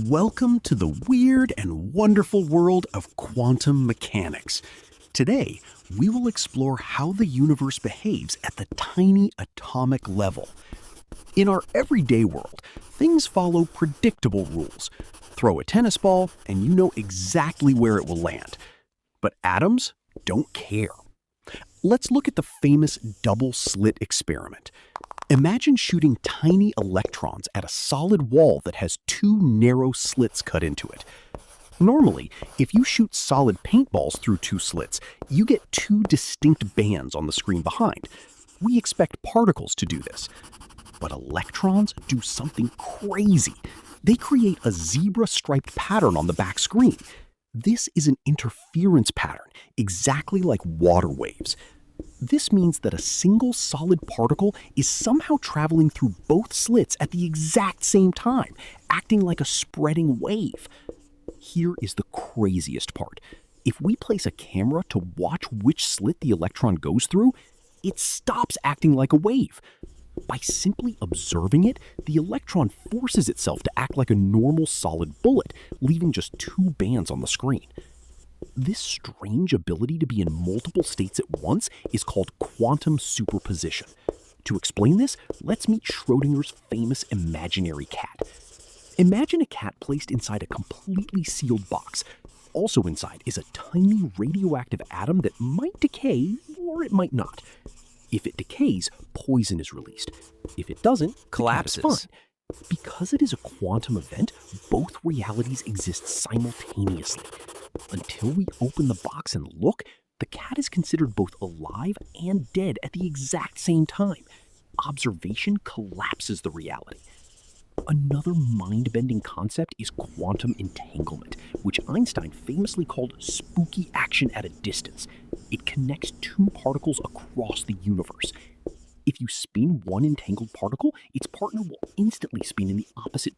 Welcome to the weird and wonderful world of quantum mechanics. Today, we will explore how the universe behaves at the tiny atomic level. In our everyday world, things follow predictable rules. Throw a tennis ball, and you know exactly where it will land. But atoms don't care. Let's look at the famous double-slit experiment. Imagine shooting tiny electrons at a solid wall that has two narrow slits cut into it. Normally, if you shoot solid paintballs through two slits, you get two distinct bands on the screen behind. We expect particles to do this. But electrons do something crazy. They create a zebra-striped pattern on the back screen. This is an interference pattern, exactly like water waves. This means that a single solid particle is somehow traveling through both slits at the exact same time, acting like a spreading wave. Here is the craziest part. If we place a camera to watch which slit the electron goes through, it stops acting like a wave. By simply observing it, the electron forces itself to act like a normal solid bullet, leaving just two bands on the screen. This strange ability to be in multiple states at once is called quantum superposition. To explain this, let's meet Schrödinger's famous imaginary cat. Imagine a cat placed inside a completely sealed box. Also inside is a tiny radioactive atom that might decay, or it might not. If it decays, poison is released. If it doesn't, Collapses. the cat is fine. Because it is a quantum event, both realities exist simultaneously. Until we open the box and look, the cat is considered both alive and dead at the exact same time. Observation collapses the reality. Another mind-bending concept is quantum entanglement, which Einstein famously called spooky action at a distance. It connects two particles across the universe. If you spin one entangled particle, its partner will instantly spin in the opposite.